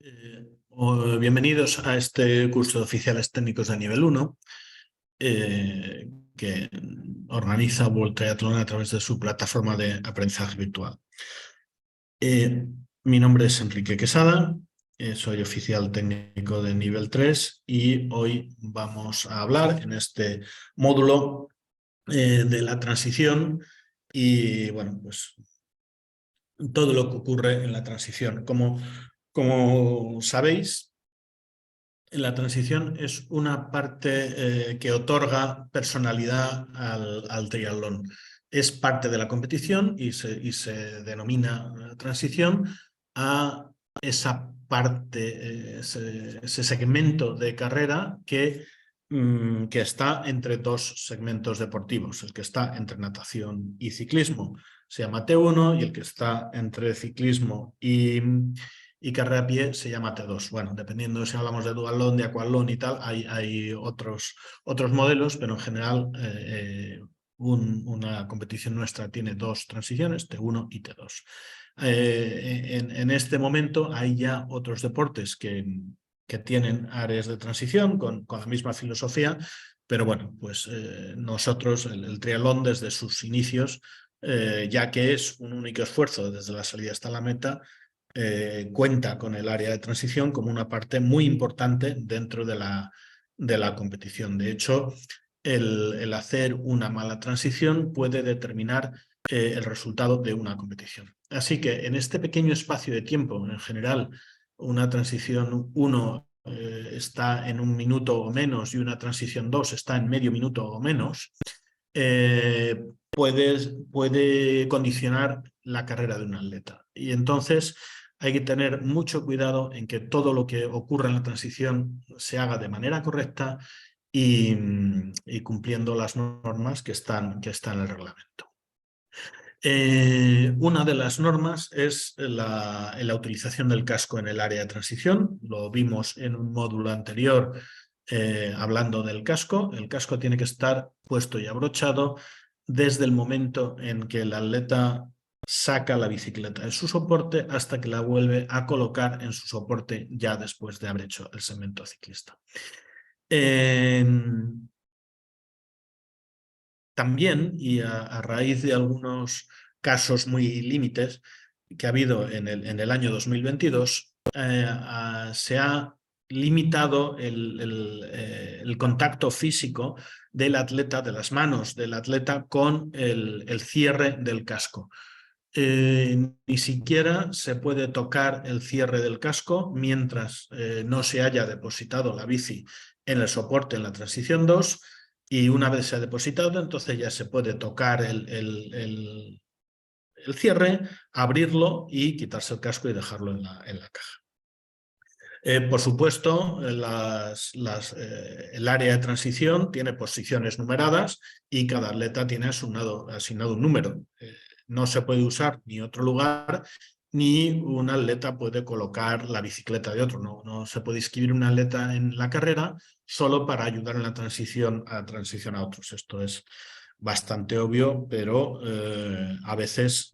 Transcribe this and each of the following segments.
Bienvenidos a este curso de oficiales técnicos de nivel 1 que organiza World Triathlon a través de su plataforma de aprendizaje virtual. Mi nombre es Enrique Quesada, soy oficial técnico de nivel 3 y hoy vamos a hablar en este módulo de la transición y, bueno, pues todo lo que ocurre en la transición. Como sabéis, la transición es una parte que otorga personalidad al triatlón. Es parte de la competición y se denomina transición a esa parte, ese segmento de carrera que está entre dos segmentos deportivos. El que está entre natación y ciclismo se llama T1 y el que está entre ciclismo y carrera a pie se llama T2. Bueno, dependiendo si hablamos de duatlón, de aquatlón y tal, hay otros modelos, pero en general una competición nuestra tiene dos transiciones, T1 y T2. En este momento hay ya otros deportes que tienen áreas de transición con la misma filosofía, pero bueno, pues nosotros, el triatlón desde sus inicios, ya que es un único esfuerzo desde la salida hasta la meta, cuenta con el área de transición como una parte muy importante dentro de la competición. De hecho, el hacer una mala transición puede determinar el resultado de una competición. Así que en este pequeño espacio de tiempo, en general, una transición 1 está en 1 minuto o menos y una transición 2 está en medio minuto o menos, puede condicionar la carrera de un atleta. Y entonces hay que tener mucho cuidado en que todo lo que ocurra en la transición se haga de manera correcta y cumpliendo las normas que están en el reglamento. Una de las normas es la utilización del casco en el área de transición. Lo vimos en un módulo anterior hablando del casco. El casco tiene que estar puesto y abrochado desde el momento en que el atleta saca la bicicleta de su soporte hasta que la vuelve a colocar en su soporte ya después de haber hecho el segmento ciclista. También, y a raíz de algunos casos muy límites que ha habido en el año 2022, se ha limitado el contacto físico del atleta, de las manos del atleta con el cierre del casco. Ni siquiera se puede tocar el cierre del casco mientras no se haya depositado la bici en el soporte en la transición 2, y una vez se ha depositado, entonces ya se puede tocar el cierre, abrirlo y quitarse el casco y dejarlo en la caja. Por supuesto, el área de transición tiene posiciones numeradas y cada atleta tiene asignado un número. No se puede usar ni otro lugar, ni un atleta puede colocar la bicicleta de otro. No se puede inscribir un atleta en la carrera solo para ayudar en la transición a otros. Esto es bastante obvio, pero a veces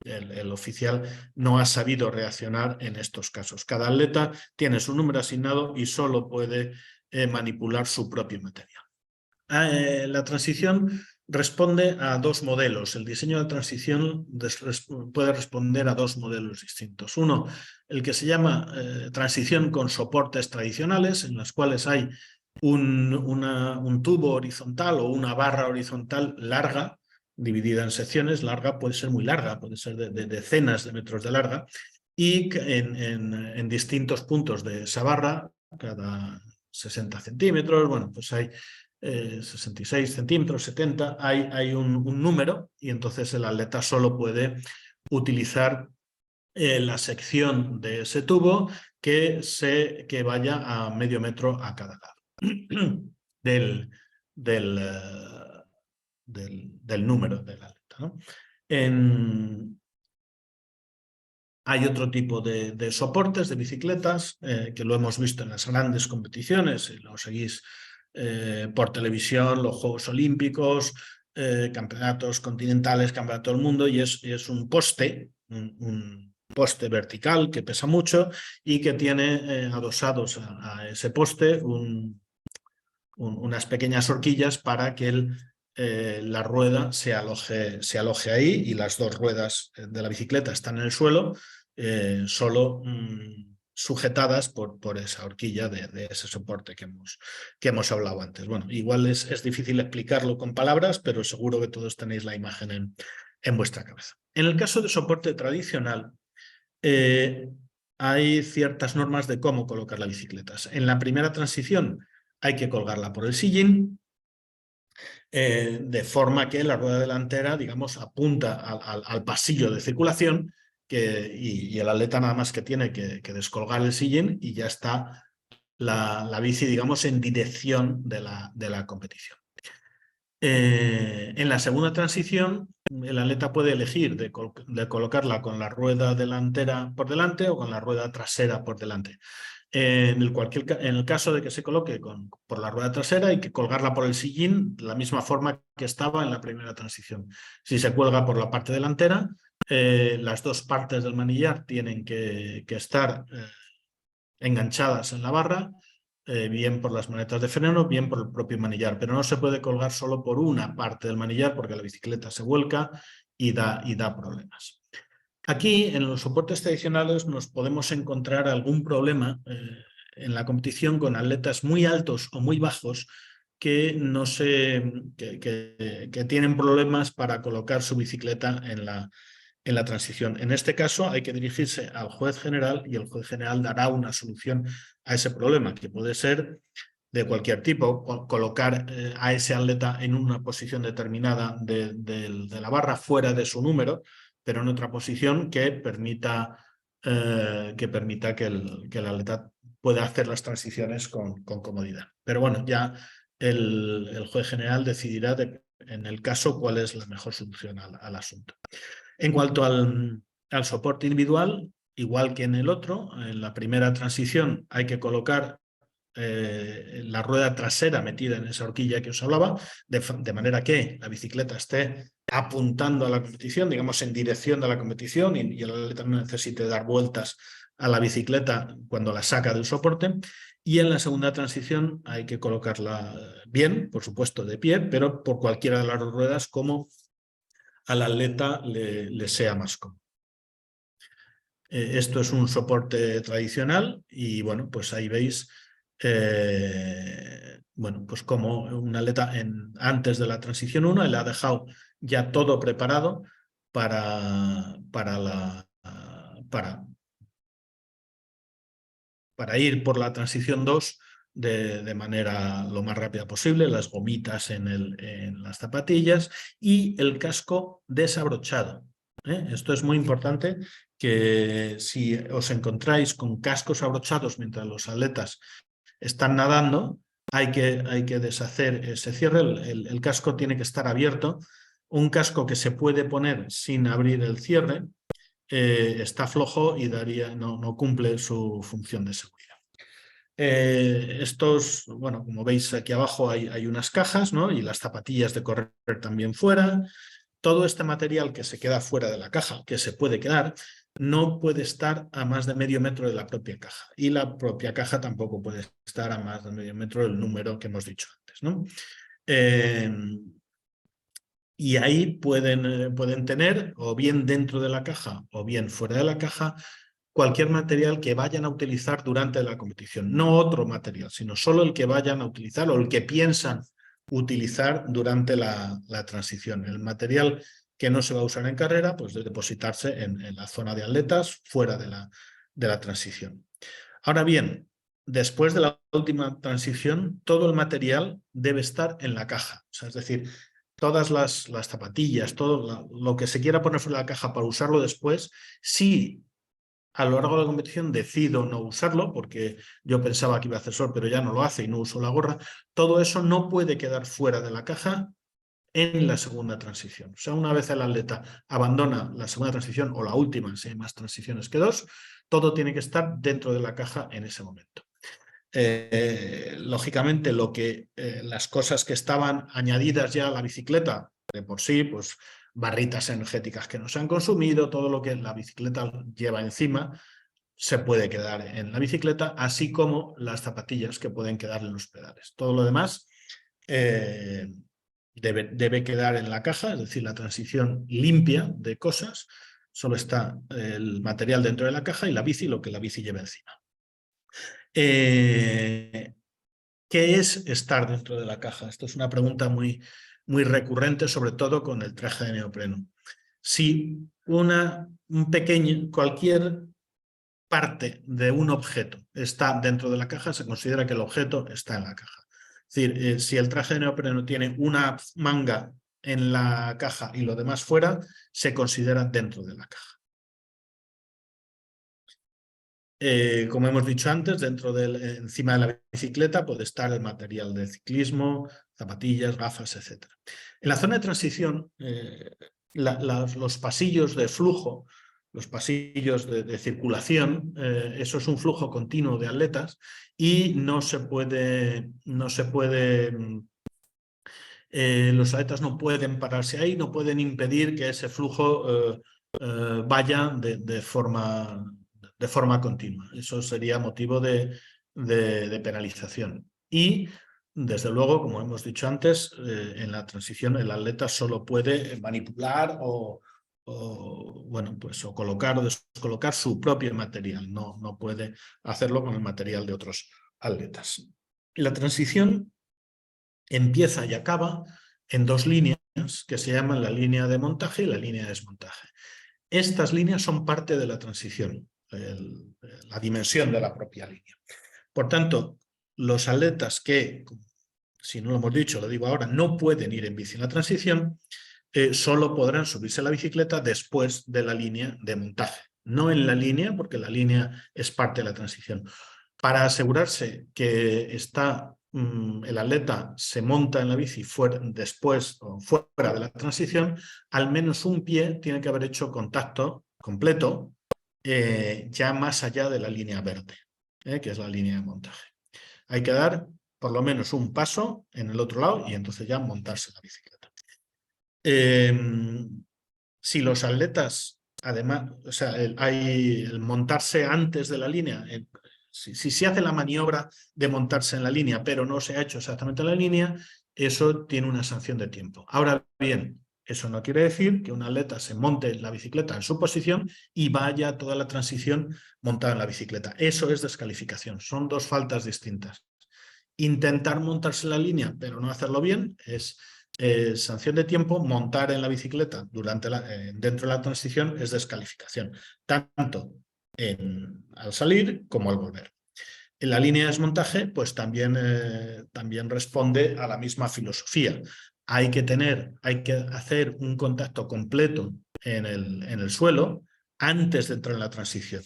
el oficial no ha sabido reaccionar en estos casos. Cada atleta tiene su número asignado y solo puede manipular su propio material. La transición responde a dos modelos. El diseño de transición puede responder a dos modelos distintos. Uno, el que se llama transición con soportes tradicionales, en las cuales hay un tubo horizontal o una barra horizontal larga, dividida en secciones. Larga puede ser muy larga, puede ser de decenas de metros de larga, y en distintos puntos de esa barra, cada 60 centímetros, bueno, pues hay 66 centímetros, 70, hay un número, y entonces el atleta solo puede utilizar la sección de ese tubo que vaya a medio metro a cada lado del número del atleta, ¿no? Hay otro tipo de soportes de bicicletas que lo hemos visto en las grandes competiciones, y lo seguís por televisión, los Juegos Olímpicos, campeonatos continentales, campeonato del mundo, y es un poste, poste vertical que pesa mucho y que tiene adosados a ese poste unas pequeñas horquillas para que la rueda se aloje ahí, y las dos ruedas de la bicicleta están en el suelo, solo sujetadas por esa horquilla de ese soporte que hemos hablado antes. Bueno, igual es difícil explicarlo con palabras, pero seguro que todos tenéis la imagen en vuestra cabeza. En el caso de soporte tradicional, hay ciertas normas de cómo colocar las bicicletas. En la primera transición hay que colgarla por el sillín, de forma que la rueda delantera, digamos, apunta al pasillo de circulación, y el atleta nada más que tiene que descolgar el sillín y ya está la bici, digamos, en dirección de la competición. En la segunda transición, el atleta puede elegir de colocarla con la rueda delantera por delante o con la rueda trasera por delante. En el caso de que se coloque por la rueda trasera, hay que colgarla por el sillín de la misma forma que estaba en la primera transición. Si se cuelga por la parte delantera, las dos partes del manillar tienen que estar enganchadas en la barra, bien por las manetas de freno, bien por el propio manillar, pero no se puede colgar solo por una parte del manillar porque la bicicleta se vuelca y da problemas. Aquí, en los soportes tradicionales, nos podemos encontrar algún problema en la competición con atletas muy altos o muy bajos que tienen problemas para colocar su bicicleta en la transición. En este caso hay que dirigirse al juez general, y el juez general dará una solución a ese problema, que puede ser de cualquier tipo: colocar a ese atleta en una posición determinada de la barra, fuera de su número, pero en otra posición que permita que el atleta pueda hacer las transiciones con comodidad. Pero bueno, ya el juez general decidirá en el caso cuál es la mejor solución al asunto. En cuanto al soporte individual, igual que en el otro, en la primera transición hay que colocar la rueda trasera metida en esa horquilla que os hablaba, de manera que la bicicleta esté apuntando a la competición, digamos, en dirección de la competición, y el atleta no necesite dar vueltas a la bicicleta cuando la saca del soporte. Y en la segunda transición hay que colocarla bien, por supuesto de pie, pero por cualquiera de las ruedas, como al atleta le sea más cómodo. Esto es un soporte tradicional, y bueno, pues ahí veis bueno, pues como un atleta antes de la transición 1 le ha dejado ya todo preparado para ir por la transición 2 de manera lo más rápida posible, las gomitas en las zapatillas y el casco desabrochado. Esto es muy importante, que si os encontráis con cascos abrochados mientras los atletas están nadando, hay que deshacer ese cierre. El casco tiene que estar abierto. Un casco que se puede poner sin abrir el cierre está flojo y no cumple su función de seguridad. Bueno, como veis aquí abajo hay unas cajas, ¿no? Y las zapatillas de correr también fuera. Todo este material que se queda fuera de la caja, que se puede quedar, no puede estar a más de medio metro de la propia caja, y la propia caja tampoco puede estar a más de medio metro del número que hemos dicho antes, ¿no? Y ahí pueden tener, o bien dentro de la caja o bien fuera de la caja, cualquier material que vayan a utilizar durante la competición. No otro material, sino solo el que vayan a utilizar o el que piensan utilizar durante la transición. El material que no se va a usar en carrera, pues de depositarse en la zona de atletas, fuera de la transición. Ahora bien, después de la última transición, todo el material debe estar en la caja. O sea, es decir, todas las zapatillas, todo lo que se quiera poner fuera de la caja para usarlo después, si a lo largo de la competición decido no usarlo, porque yo pensaba que iba a hacer sol, pero ya no lo hace y no uso la gorra, todo eso no puede quedar fuera de la caja en la segunda transición. O sea, una vez el atleta abandona la segunda transición, o la última, si hay más transiciones que 2, todo tiene que estar dentro de la caja en ese momento. Lógicamente, las cosas que estaban añadidas ya a la bicicleta de por sí, pues barritas energéticas que no se han consumido, todo lo que la bicicleta lleva encima se puede quedar en la bicicleta, así como las zapatillas que pueden quedar en los pedales. Todo lo demás debe quedar en la caja, es decir, la transición limpia de cosas. Solo está el material dentro de la caja y la bici, lo que la bici lleva encima. ¿Qué es estar dentro de la caja? Esto es una pregunta muy recurrente, sobre todo con el traje de neopreno. Si cualquier parte de un objeto está dentro de la caja, se considera que el objeto está en la caja. Es decir, si el traje de neopreno tiene una manga en la caja y lo demás fuera, se considera dentro de la caja. Como hemos dicho antes, encima de la bicicleta puede estar el material de ciclismo, zapatillas, gafas, etc. En la zona de transición, los pasillos de flujo, los pasillos de circulación, eso es un flujo continuo de atletas y los atletas no pueden pararse ahí, no pueden impedir que ese flujo vaya de forma continua. Eso sería motivo de penalización. Y, desde luego, como hemos dicho antes, en la transición el atleta solo puede manipular o colocar o descolocar su propio material. No puede hacerlo con el material de otros atletas. La transición empieza y acaba en dos líneas que se llaman la línea de montaje y la línea de desmontaje. Estas líneas son parte de la transición, la dimensión de la propia línea. Por tanto, los atletas que, si no lo hemos dicho, lo digo ahora, no pueden ir en bici en la transición, solo podrán subirse a la bicicleta después de la línea de montaje. No en la línea, porque la línea es parte de la transición. Para asegurarse que el atleta se monta en la bici después o fuera de la transición, al menos un pie tiene que haber hecho contacto completo ya más allá de la línea verde, que es la línea de montaje. Hay que dar por lo menos un paso en el otro lado y entonces ya montarse en la bicicleta. Si los atletas, además, o sea, el montarse antes de la línea, si se hace la maniobra de montarse en la línea, pero no se ha hecho exactamente en la línea, eso tiene una sanción de tiempo. Ahora bien, eso no quiere decir que un atleta se monte en la bicicleta en su posición y vaya toda la transición montada en la bicicleta. Eso es descalificación. Son dos faltas distintas. Intentar montarse en la línea, pero no hacerlo bien, es sanción de tiempo. Montar en la bicicleta dentro de la transición es descalificación, tanto al salir como al volver. En la línea de desmontaje, pues también responde a la misma filosofía. Hay que hacer un contacto completo en el suelo antes de entrar en la transición,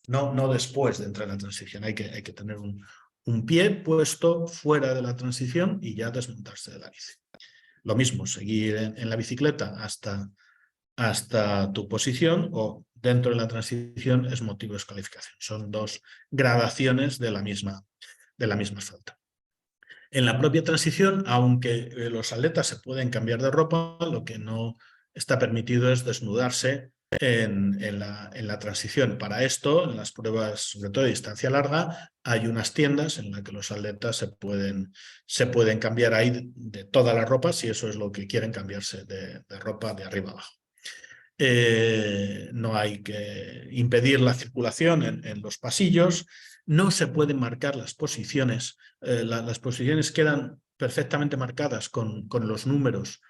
no después de entrar en la transición. Hay que tener un pie puesto fuera de la transición y ya desmontarse de la bici. Lo mismo, seguir en la bicicleta hasta tu posición o dentro de la transición es motivo de descalificación. Son dos gradaciones de la misma falta. En la propia transición, aunque los atletas se pueden cambiar de ropa, lo que no está permitido es desnudarse en la transición. Para esto, en las pruebas, sobre todo de distancia larga, hay unas tiendas en las que los atletas se pueden cambiar ahí de toda la ropa, si eso es lo que quieren, cambiarse de ropa de arriba abajo. No hay que impedir la circulación en los pasillos, no se pueden marcar las posiciones, las posiciones quedan perfectamente marcadas con los números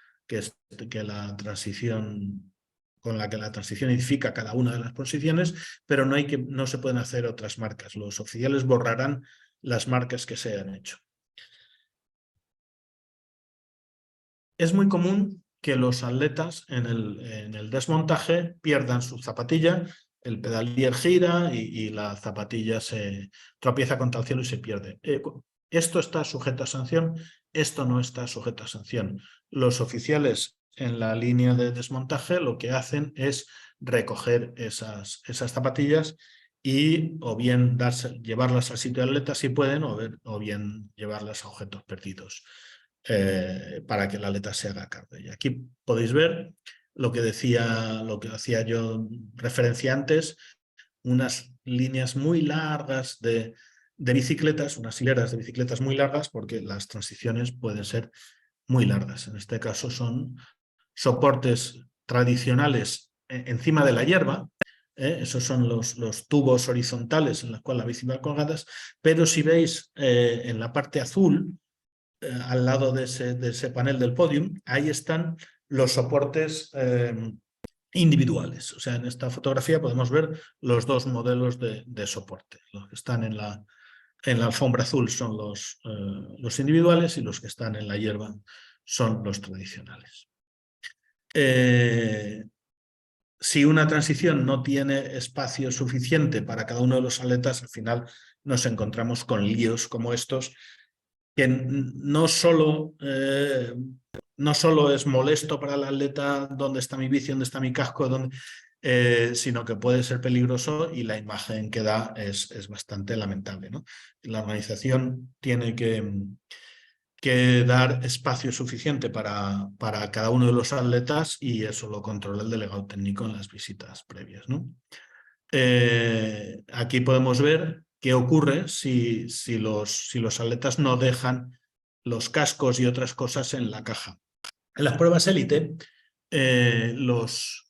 con la que la transición identifica cada una de las posiciones, pero no se pueden hacer otras marcas. Los oficiales borrarán las marcas que se han hecho. Es muy común que los atletas en el desmontaje pierdan su zapatilla, el pedalier gira y la zapatilla se tropieza contra el cielo y se pierde. Esto está sujeto a sanción, esto no está sujeto a sanción. Los oficiales en la línea de desmontaje lo que hacen es recoger esas zapatillas y o bien llevarlas al sitio de atleta si pueden o bien llevarlas a objetos perdidos. Para que el atleta se haga cargo. Y aquí podéis ver lo que hacía yo referencia antes, unas líneas muy largas de bicicletas, unas hileras de bicicletas muy largas, porque las transiciones pueden ser muy largas. En este caso son soportes tradicionales encima de la hierba, esos son los tubos horizontales en los cuales la bici va colgadas, pero si veis en la parte azul, al lado de ese panel del podium, ahí están los soportes individuales. O sea, en esta fotografía podemos ver los dos modelos de soporte. Los que están en la alfombra azul son los individuales y los que están en la hierba son los tradicionales. Si una transición no tiene espacio suficiente para cada uno de los atletas, al final nos encontramos con líos como estos, que no solo es molesto para el atleta dónde está mi bici, dónde está mi casco, sino que puede ser peligroso y la imagen que da es bastante lamentable, ¿no? La organización tiene que dar espacio suficiente para cada uno de los atletas y eso lo controla el delegado técnico en las visitas previas, ¿no? Aquí podemos ver qué ocurre si los atletas no dejan los cascos y otras cosas en la caja. En las pruebas élite, los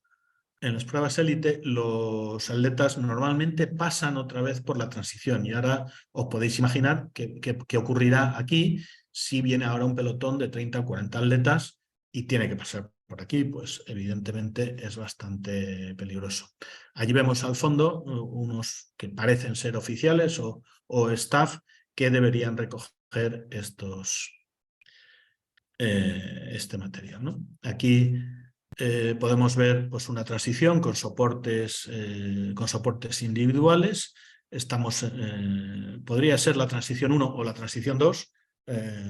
atletas normalmente pasan otra vez por la transición y ahora os podéis imaginar qué ocurrirá aquí si viene ahora un pelotón de 30 o 40 atletas y tiene que pasar por aquí, pues evidentemente es bastante peligroso. Allí vemos al fondo unos que parecen ser oficiales o staff que deberían recoger este material, ¿no? Aquí podemos ver pues, una transición con soportes individuales. Podría ser la transición 1 o la transición 2.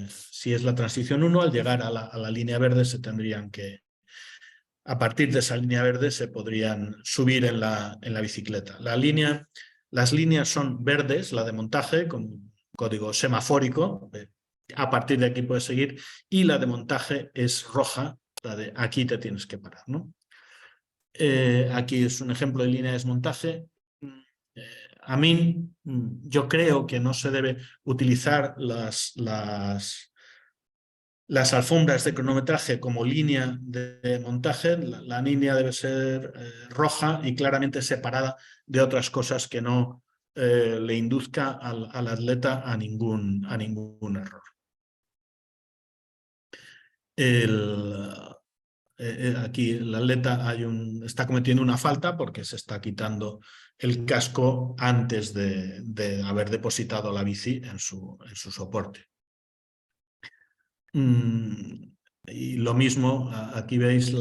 Si es la transición 1, al llegar a la línea verde a partir de esa línea verde se podrían subir en la bicicleta. Las líneas son verdes, la de montaje, con código semafórico. A partir de aquí puedes seguir. Y la de montaje es roja, la de aquí te tienes que parar, ¿no? Aquí es un ejemplo de línea de desmontaje. A mí, yo creo que no se debe utilizar las alfombras de cronometraje como línea de montaje. La línea debe ser roja y claramente separada de otras cosas que no le induzca al atleta a ningún error. Aquí el atleta está cometiendo una falta porque se está quitando el casco antes de haber depositado la bici en su soporte. Y lo mismo, aquí veis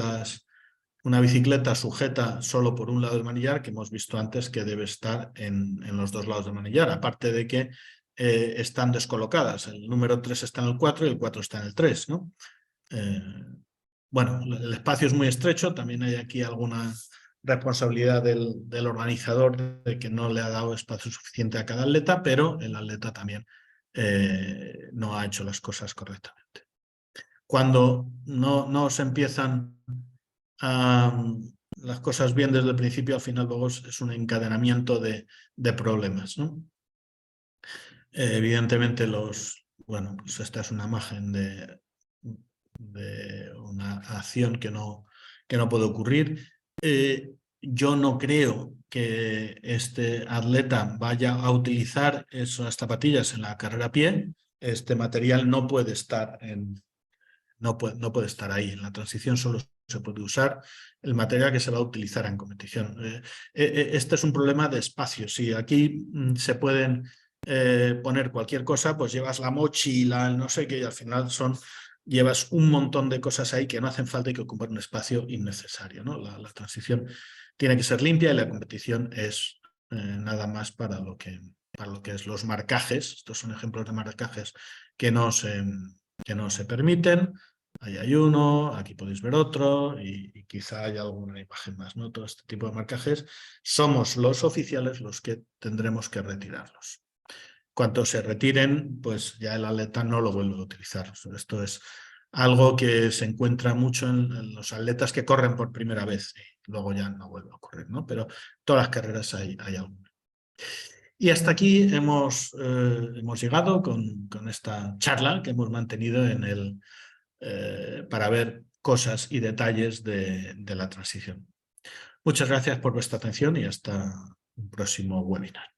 una bicicleta sujeta solo por un lado del manillar, que hemos visto antes que debe estar en los dos lados del manillar, aparte de que están descolocadas. El número 3 está en el 4 y el 4 está en el 3, ¿no? Bueno, el espacio es muy estrecho, también hay aquí alguna responsabilidad del organizador de que no le ha dado espacio suficiente a cada atleta, pero el atleta también no ha hecho las cosas correctamente. Cuando no se empiezan las cosas bien desde el principio, al final luego es un encadenamiento de problemas, ¿no? Evidentemente pues esta es una imagen de una acción que no puede ocurrir. Yo no creo que este atleta vaya a utilizar esas zapatillas en la carrera a pie. Este material no puede estar ahí. En la transición solo se puede usar el material que se va a utilizar en competición. Este es un problema de espacio. Si aquí se pueden poner cualquier cosa, pues llevas la mochila, el no sé qué, y al final llevas un montón de cosas ahí que no hacen falta y que ocupan un espacio innecesario, ¿no? La transición tiene que ser limpia y la competición es nada más para lo que es los marcajes. Estos son ejemplos de marcajes que no se permiten. Ahí hay uno, aquí podéis ver otro y quizá haya alguna imagen más, ¿no? Todo este tipo de marcajes somos los oficiales los que tendremos que retirarlos. Cuando se retiren, pues ya el atleta no lo vuelve a utilizar. Esto es algo que se encuentra mucho en los atletas que corren por primera vez y luego ya no vuelve a ocurrir, ¿no? Pero todas las carreras hay algo. Y hasta aquí hemos llegado con esta charla que hemos mantenido para ver cosas y detalles de la transición. Muchas gracias por vuestra atención y hasta un próximo webinar.